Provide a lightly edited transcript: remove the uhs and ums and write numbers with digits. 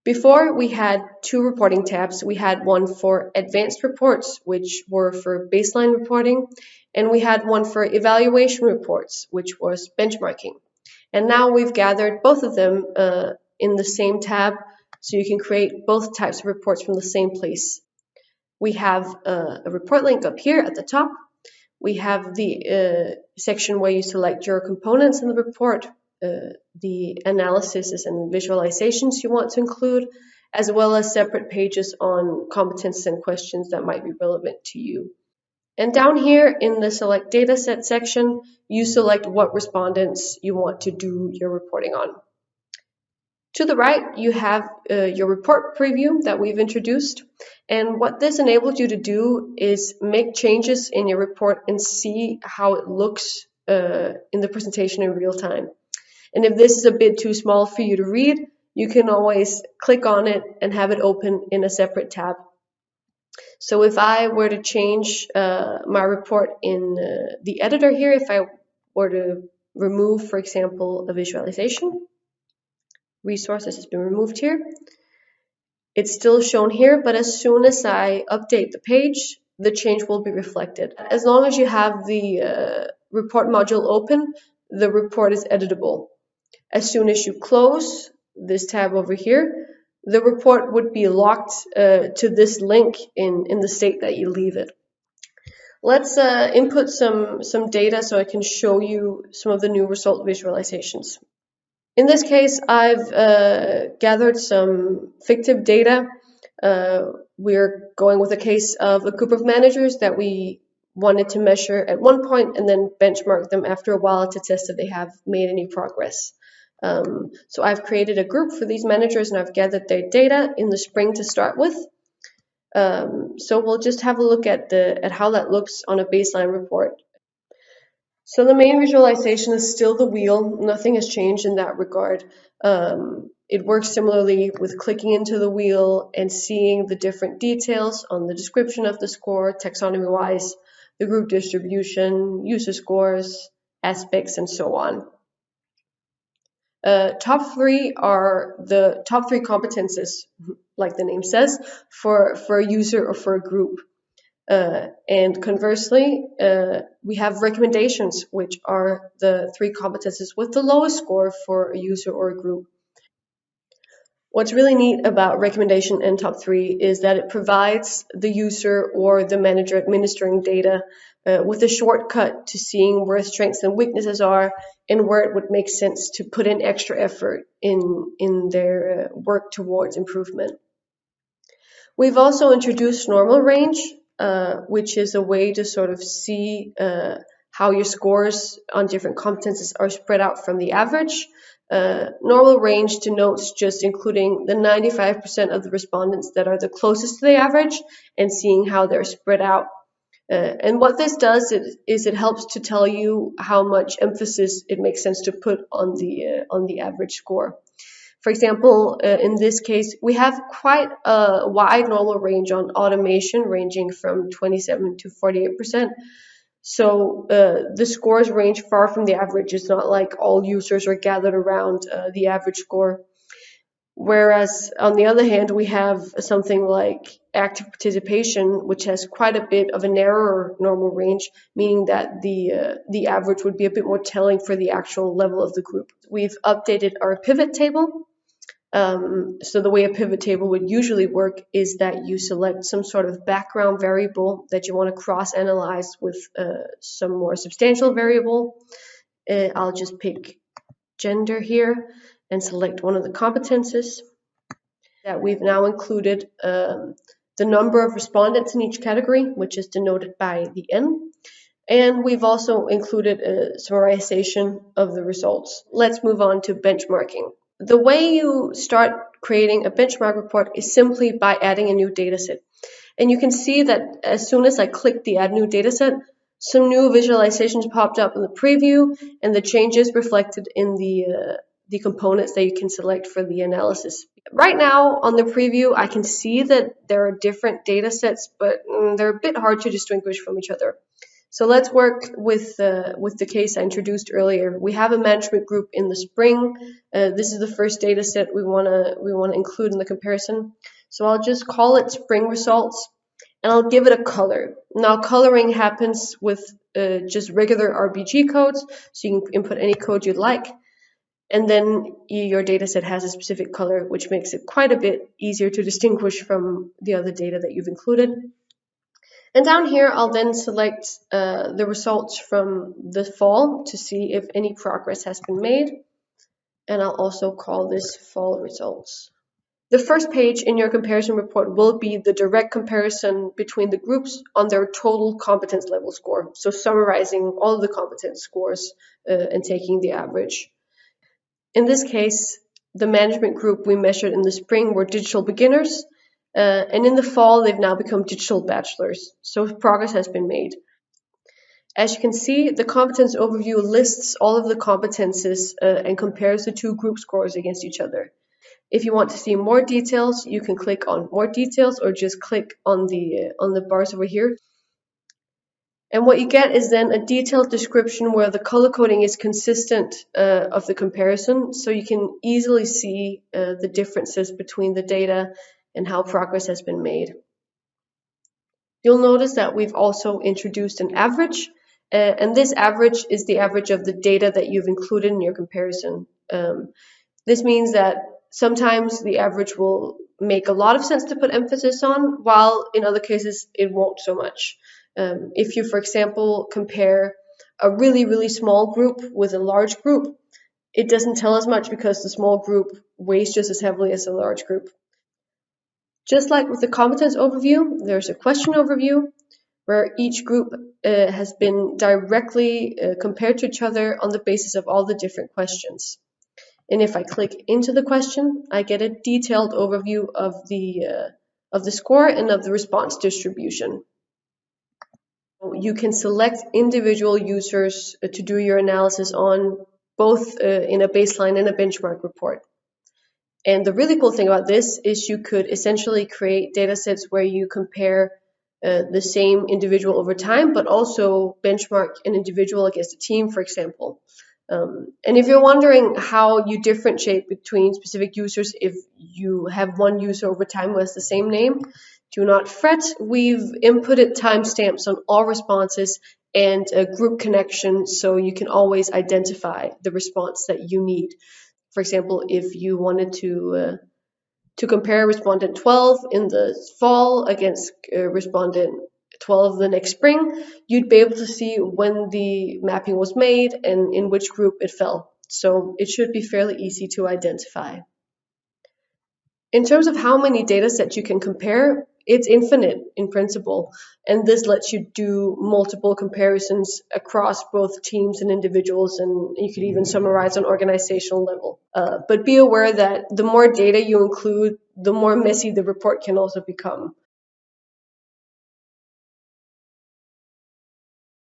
Before, we had two reporting tabs. We had one for advanced reports, which were for baseline reporting, and we had one for evaluation reports, which was benchmarking. And now we've gathered both of them in the same tab, so you can create both types of reports from the same place. We have a report link up here at the top. We have the section where you select your components in the report, the analysis and visualizations you want to include, as well as separate pages on competences and questions that might be relevant to you. And down here in the Select Dataset section, you select what respondents you want to do your reporting on. To the right, you have your report preview that we've introduced. And what this enables you to do is make changes in your report and see how it looks in the presentation in real time. And if this is a bit too small for you to read, you can always click on it and have it open in a separate tab. So if I were to change my report in the editor here, if I were to remove, for example, a visualization, resources has been removed here. It's still shown here, but as soon as I update the page, the change will be reflected. As long as you have the report module open, the report is editable. As soon as you close this tab over here, the report would be locked to this link in the state that you leave it. Let's input some data so I can show you some of the new result visualizations. In this case, I've gathered some fictive data. We're going with a case of a group of managers that we wanted to measure at one point and then benchmark them after a while to test if they have made any progress. So I've created a group for these managers and I've gathered their data in the spring to start with. So we'll just have a look at how that looks on a baseline report. So the main visualization is still the wheel. Nothing has changed in that regard. It works similarly with clicking into the wheel and seeing the different details on the description of the score, taxonomy-wise, the group distribution, user scores, aspects, and so on. Top three are the top three competences, like the name says, for a user or for a group. And conversely, we have recommendations, which are the three competences with the lowest score for a user or a group. What's really neat about recommendation and top three is that it provides the user or the manager administering data with a shortcut to seeing where strengths and weaknesses are and where it would make sense to put in extra effort in their work towards improvement. We've also introduced normal range, which is a way to sort of see how your scores on different competences are spread out from the average. Normal range denotes just including the 95% of the respondents that are the closest to the average and seeing how they're spread out. And what this does is it helps to tell you how much emphasis it makes sense to put on the average score. For example, in this case, we have quite a wide normal range on automation, ranging from 27 to 48%. So the scores range far from the average. It's not like all users are gathered around the average score. Whereas on the other hand, we have something like active participation, which has quite a bit of a narrower normal range, meaning that the average would be a bit more telling for the actual level of the group. We've updated our pivot table. So the way a pivot table would usually work is that you select some sort of background variable that you want to cross-analyze with some more substantial variable. I'll just pick gender here and select one of the competences. That we've now included the number of respondents in each category, which is denoted by the N. And we've also included a summarization of the results. Let's move on to benchmarking. The way you start creating a benchmark report is simply by adding a new dataset. And you can see that as soon as I click the Add New Dataset, some new visualizations popped up in the preview and the changes reflected in the components that you can select for the analysis. Right now on the preview, I can see that there are different datasets, but they're a bit hard to distinguish from each other. So let's work with the case I introduced earlier. We have a management group in the spring. This is the first data set we wanna include in the comparison. So I'll just call it spring results, and I'll give it a color. Now coloring happens with just regular RBG codes, so you can input any code you'd like, and then your data set has a specific color, which makes it quite a bit easier to distinguish from the other data that you've included. And down here, I'll then select the results from the fall to see if any progress has been made. And I'll also call this fall results. The first page in your comparison report will be the direct comparison between the groups on their total competence level score. So summarizing all of the competence scores and taking the average. In this case, the management group we measured in the spring were digital beginners, and in the fall, they've now become digital bachelors. So progress has been made. As you can see, the competence overview lists all of the competences and compares the two group scores against each other. If you want to see more details, you can click on more details or just click on the bars over here. And what you get is then a detailed description where the color coding is consistent of the comparison, so you can easily see the differences between the data and how progress has been made. You'll notice that we've also introduced an average, and this average is the average of the data that you've included in your comparison. This means that sometimes the average will make a lot of sense to put emphasis on, while in other cases it won't so much. If you, for example, compare a really, really small group with a large group, it doesn't tell us much because the small group weighs just as heavily as the large group. Just like with the competence overview, there's a question overview where each group has been directly compared to each other on the basis of all the different questions. And if I click into the question, I get a detailed overview of the score and of the response distribution. You can select individual users to do your analysis on, both in a baseline and a benchmark report. And the really cool thing about this is you could essentially create data sets where you compare the same individual over time, but also benchmark an individual against a team, for example. And if you're wondering how you differentiate between specific users if you have one user over time who has the same name, do not fret. We've inputted timestamps on all responses and a group connection, so you can always identify the response that you need. For example, if you wanted to compare respondent 12 in the fall against respondent 12 the next spring, you'd be able to see when the mapping was made and in which group it fell. So it should be fairly easy to identify. In terms of how many data sets you can compare, it's infinite in principle, and this lets you do multiple comparisons across both teams and individuals, and you could even summarize on organizational level. But be aware that the more data you include, the more messy the report can also become.